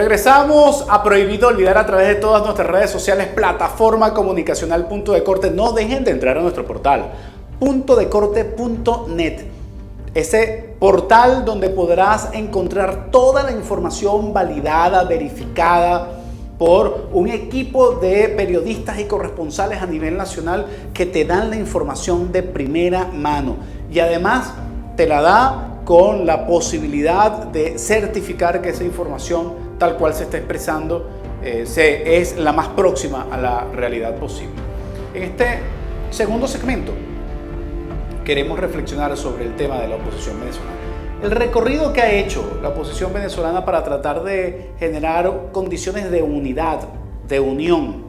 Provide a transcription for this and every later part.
Regresamos a Prohibido Olvidar a través de todas nuestras redes sociales, plataforma comunicacional Punto de Corte. No dejen de entrar a nuestro portal, puntodecorte.net. Ese portal donde podrás encontrar toda la información validada, verificada por un equipo de periodistas y corresponsales a nivel nacional que te dan la información de primera mano. Y además te la da con la posibilidad de certificar que esa información tal cual se está expresando es la más próxima a la realidad posible. En este segundo segmento queremos reflexionar sobre el tema de la oposición venezolana. El recorrido que ha hecho la oposición venezolana para tratar de generar condiciones de unidad, de unión,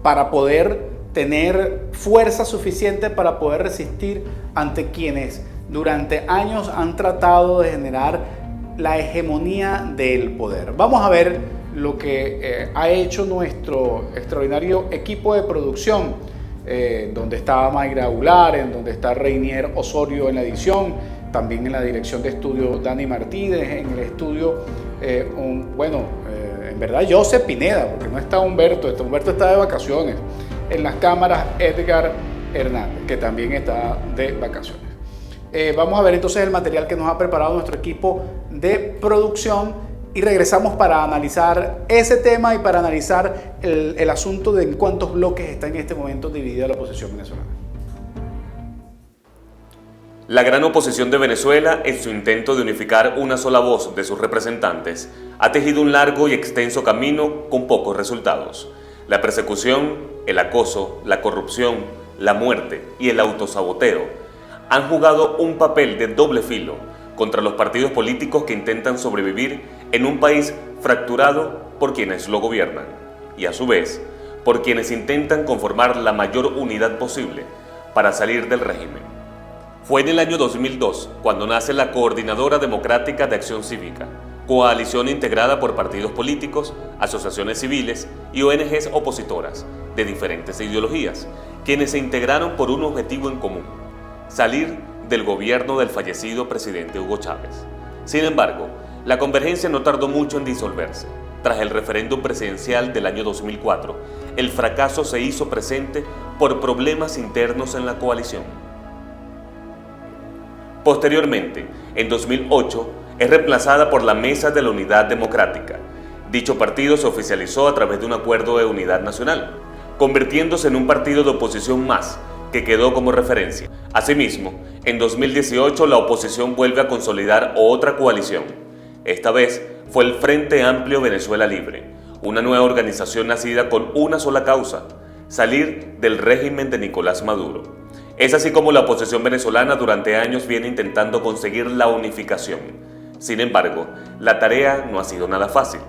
para poder tener fuerza suficiente para poder resistir ante quienes durante años han tratado de generar la hegemonía del poder. Vamos a ver lo que ha hecho nuestro extraordinario equipo de producción, donde está Mayra Ular, en donde está Reinier Osorio en la edición, también en la dirección de estudio Dani Martínez, en el estudio, en verdad Joseph Pineda, porque no está Humberto está de vacaciones, en las cámaras Edgar Hernández, que también está de vacaciones. Vamos a ver entonces el material que nos ha preparado nuestro equipo de producción y regresamos para analizar ese tema y para analizar el asunto de en cuántos bloques está en este momento dividida la oposición venezolana. La gran oposición de Venezuela, en su intento de unificar una sola voz de sus representantes, ha tejido un largo y extenso camino con pocos resultados. La persecución, el acoso, la corrupción, la muerte y el autosaboteo han jugado un papel de doble filo contra los partidos políticos que intentan sobrevivir en un país fracturado por quienes lo gobiernan y a su vez por quienes intentan conformar la mayor unidad posible para salir del régimen. Fue en el año 2002 cuando nace la Coordinadora Democrática de Acción Cívica, coalición integrada por partidos políticos, asociaciones civiles y ONGs opositoras de diferentes ideologías, quienes se integraron por un objetivo en común: salir del gobierno del fallecido presidente Hugo Chávez. Sin embargo, la convergencia no tardó mucho en disolverse. Tras el referéndum presidencial del año 2004, el fracaso se hizo presente por problemas internos en la coalición. Posteriormente, en 2008, es reemplazada por la Mesa de la Unidad Democrática. Dicho partido se oficializó a través de un acuerdo de unidad nacional, convirtiéndose en un partido de oposición más, que quedó como referencia. Asimismo, en 2018 la oposición vuelve a consolidar otra coalición. Esta vez fue el Frente Amplio Venezuela Libre, una nueva organización nacida con una sola causa: salir del régimen de Nicolás Maduro. Es así como la oposición venezolana durante años viene intentando conseguir la unificación. Sin embargo, la tarea no ha sido nada fácil.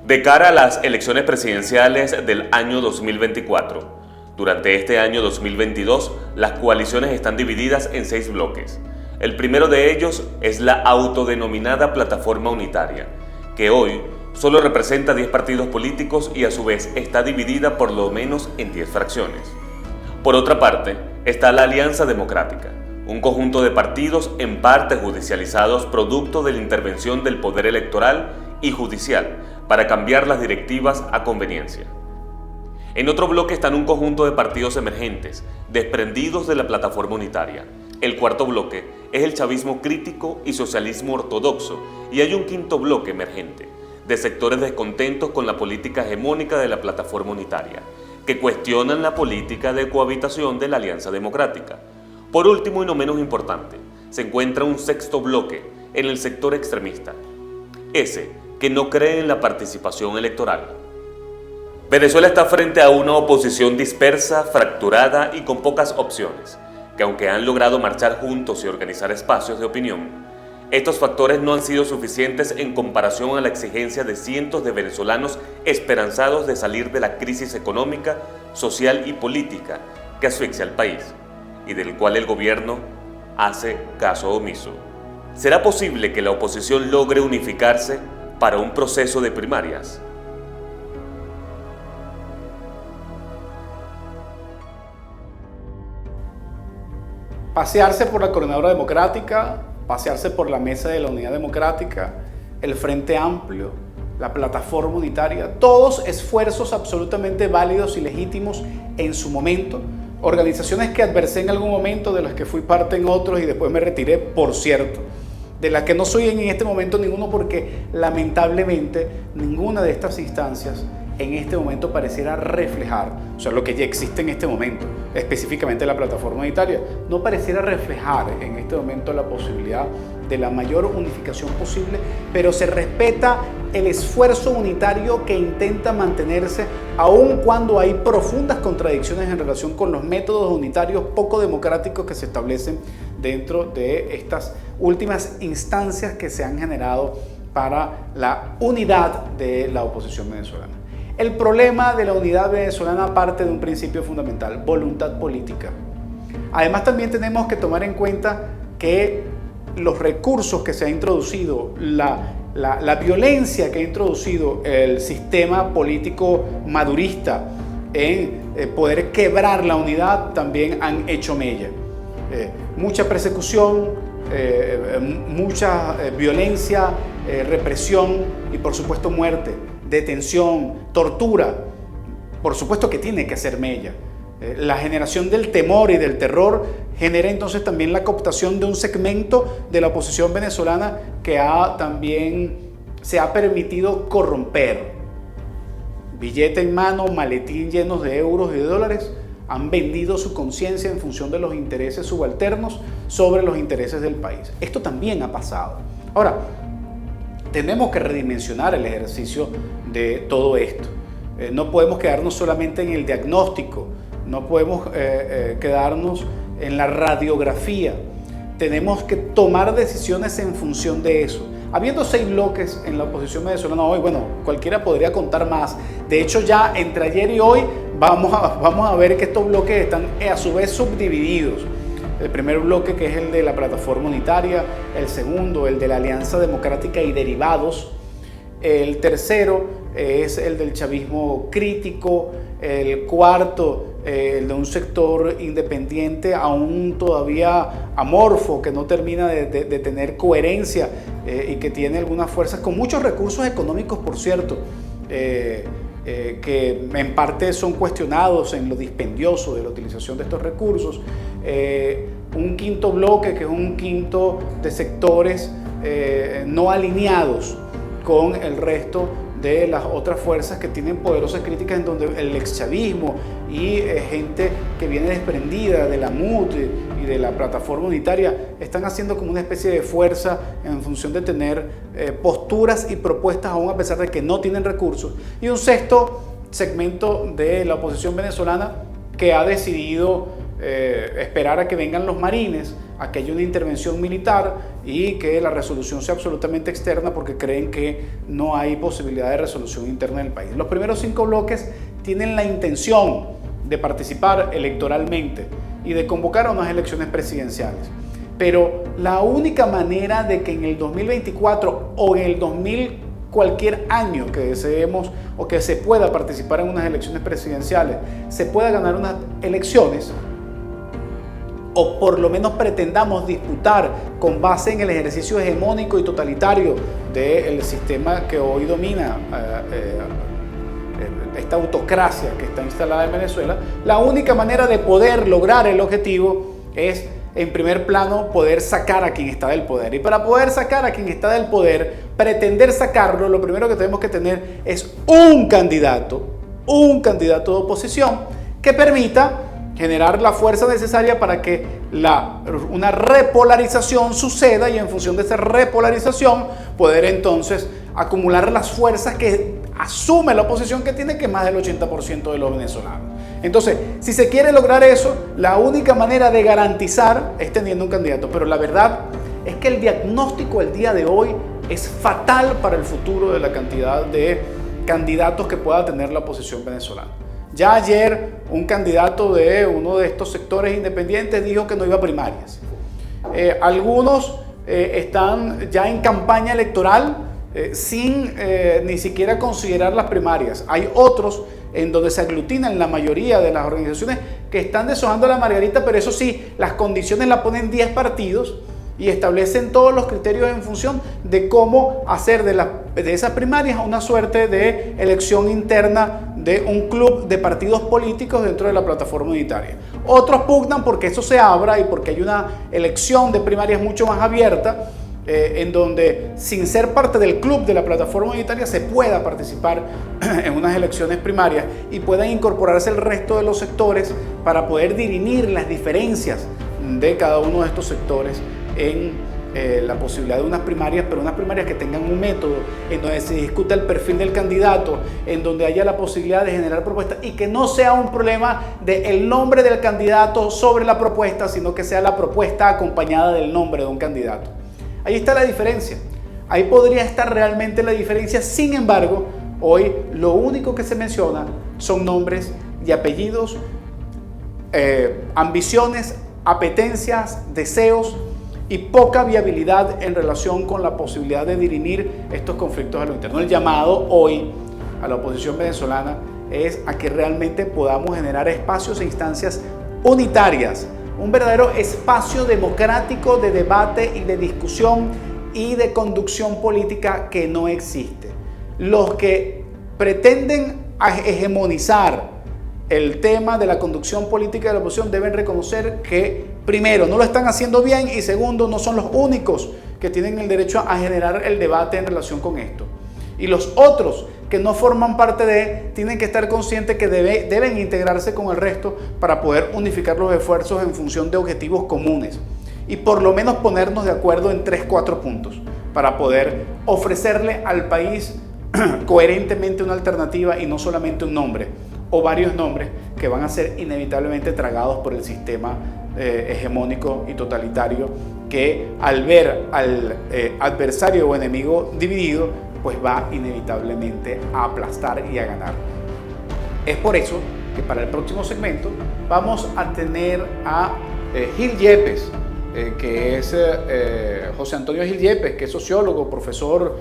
De cara a las elecciones presidenciales del año 2024, durante este año 2022, las coaliciones están divididas en 6 bloques. El primero de ellos es la autodenominada Plataforma Unitaria, que hoy solo representa 10 partidos políticos y a su vez está dividida por lo menos en 10 fracciones. Por otra parte, está la Alianza Democrática, un conjunto de partidos en parte judicializados producto de la intervención del poder electoral y judicial para cambiar las directivas a conveniencia. En otro bloque están un conjunto de partidos emergentes, desprendidos de la plataforma unitaria. El cuarto bloque es el chavismo crítico y socialismo ortodoxo, y hay un quinto bloque emergente, de sectores descontentos con la política hegemónica de la plataforma unitaria, que cuestionan la política de cohabitación de la Alianza Democrática. Por último y no menos importante, se encuentra un sexto bloque en el sector extremista, ese que no cree en la participación electoral. Venezuela está frente a una oposición dispersa, fracturada y con pocas opciones, que aunque han logrado marchar juntos y organizar espacios de opinión, estos factores no han sido suficientes en comparación a la exigencia de cientos de venezolanos esperanzados de salir de la crisis económica, social y política que asfixia al país y del cual el gobierno hace caso omiso. ¿Será posible que la oposición logre unificarse para un proceso de primarias? Pasearse por la Coordinadora Democrática, pasearse por la Mesa de la Unidad Democrática, el Frente Amplio, la plataforma unitaria, todos esfuerzos absolutamente válidos y legítimos en su momento, organizaciones que adversé en algún momento, de las que fui parte en otros y después me retiré, por cierto, de las que no soy en este momento ninguno, porque lamentablemente ninguna de estas instancias en este momento pareciera reflejar, o sea, lo que ya existe en este momento, específicamente la plataforma unitaria, no pareciera reflejar en este momento la posibilidad de la mayor unificación posible, pero se respeta el esfuerzo unitario que intenta mantenerse, aun cuando hay profundas contradicciones en relación con los métodos unitarios poco democráticos que se establecen dentro de estas últimas instancias que se han generado para la unidad de la oposición venezolana. El problema de la unidad venezolana parte de un principio fundamental: voluntad política. Además, también tenemos que tomar en cuenta que los recursos que se ha introducido, la violencia que ha introducido el sistema político madurista en poder quebrar la unidad, también han hecho mella. Mucha persecución, mucha violencia, represión y por supuesto muerte, detención, tortura. Por supuesto que tiene que hacer mella. La generación del temor y del terror genera entonces también la cooptación de un segmento de la oposición venezolana que también se ha permitido corromper. Billete en mano, maletín llenos de euros y de dólares, han vendido su conciencia en función de los intereses subalternos sobre los intereses del país. Esto también ha pasado. Ahora, tenemos que redimensionar el ejercicio de todo esto. No podemos quedarnos solamente en el diagnóstico, no podemos quedarnos en la radiografía. Tenemos que tomar decisiones en función de eso. Habiendo 6 bloques en la oposición venezolana hoy, bueno, cualquiera podría contar más. De hecho, ya entre ayer y hoy vamos a ver que estos bloques están a su vez subdivididos. El primer bloque, que es el de la plataforma unitaria; el segundo, el de la Alianza Democrática y derivados; el tercero es el del chavismo crítico; el cuarto, el de un sector independiente aún todavía amorfo, que no termina de tener coherencia y que tiene algunas fuerzas con muchos recursos económicos, por cierto, que en parte son cuestionados en lo dispendioso de la utilización de estos recursos. Un quinto bloque, que es un quinto de sectores no alineados con el resto de las otras fuerzas que tienen poderosas críticas, en donde el exchavismo y gente que viene desprendida de la MUT y de la plataforma unitaria están haciendo como una especie de fuerza en función de tener posturas y propuestas, aún a pesar de que no tienen recursos. Y un sexto segmento de la oposición venezolana que ha decidido esperar a que vengan los marines, a que haya una intervención militar y que la resolución sea absolutamente externa, porque creen que no hay posibilidad de resolución interna del país. Los primeros 5 bloques tienen la intención de participar electoralmente y de convocar a unas elecciones presidenciales. Pero la única manera de que en el 2024 o en el 2000, cualquier año que deseemos o que se pueda participar en unas elecciones presidenciales, se pueda ganar unas elecciones, o por lo menos pretendamos disputar con base en el ejercicio hegemónico y totalitario del sistema que hoy domina esta autocracia que está instalada en Venezuela, la única manera de poder lograr el objetivo es, en primer plano, poder sacar a quien está del poder. Y para poder sacar a quien está del poder, pretender sacarlo, lo primero que tenemos que tener es un candidato de oposición que permita generar la fuerza necesaria para que una repolarización suceda, y en función de esa repolarización poder entonces acumular las fuerzas que asume la oposición, que tiene que más del 80% de los venezolanos. Entonces, si se quiere lograr eso, la única manera de garantizar es teniendo un candidato. Pero la verdad es que el diagnóstico el día de hoy es fatal para el futuro de la cantidad de candidatos que pueda tener la oposición venezolana. Ya ayer un candidato de uno de estos sectores independientes dijo que no iba a primarias. Algunos están ya en campaña electoral sin ni siquiera considerar las primarias. Hay otros en donde se aglutinan la mayoría de las organizaciones que están deshojando la margarita, pero eso sí, las condiciones las ponen 10 partidos y establecen todos los criterios en función de cómo hacer de esas primarias una suerte de elección interna de un club de partidos políticos dentro de la plataforma unitaria. Otros pugnan porque eso se abra y porque hay una elección de primarias mucho más abierta, en donde sin ser parte del club de la plataforma unitaria se pueda participar en unas elecciones primarias y puedan incorporarse el resto de los sectores para poder dirimir las diferencias de cada uno de estos sectores en la posibilidad de unas primarias, pero unas primarias que tengan un método en donde se discuta el perfil del candidato, en donde haya la posibilidad de generar propuestas y que no sea un problema del nombre del candidato sobre la propuesta, sino que sea la propuesta acompañada del nombre de un candidato. Ahí está la diferencia. Ahí podría estar realmente la diferencia. Sin embargo, hoy lo único que se menciona son nombres y apellidos, ambiciones, apetencias, deseos y poca viabilidad en relación con la posibilidad de dirimir estos conflictos a lo interno. El llamado hoy a la oposición venezolana es a que realmente podamos generar espacios e instancias unitarias, un verdadero espacio democrático de debate y de discusión y de conducción política que no existe. Los que pretenden hegemonizar el tema de la conducción política de la oposición deben reconocer que, primero, no lo están haciendo bien y segundo, no son los únicos que tienen el derecho a generar el debate en relación con esto. Y los otros que no forman parte de, tienen que estar conscientes que deben integrarse con el resto para poder unificar los esfuerzos en función de objetivos comunes y por lo menos ponernos de acuerdo en 3-4 puntos para poder ofrecerle al país coherentemente una alternativa y no solamente un nombre o varios nombres que van a ser inevitablemente tragados por el sistema hegemónico y totalitario que al ver al adversario o enemigo dividido, pues va inevitablemente a aplastar y a ganar. Es por eso que para el próximo segmento vamos a tener a Gil Yepes, que es José Antonio Gil Yepes, que es sociólogo, profesor,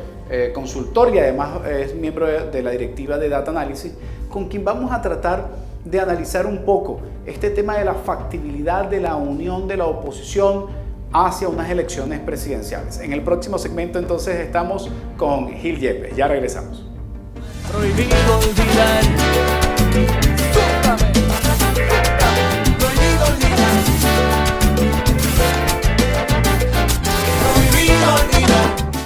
consultor y además es miembro de la directiva de Data Analysis, con quien vamos a tratar de analizar un poco este tema de la factibilidad de la unión de la oposición hacia unas elecciones presidenciales. En el próximo segmento entonces estamos con Gil Yepes. Ya regresamos. Prohibido olvidar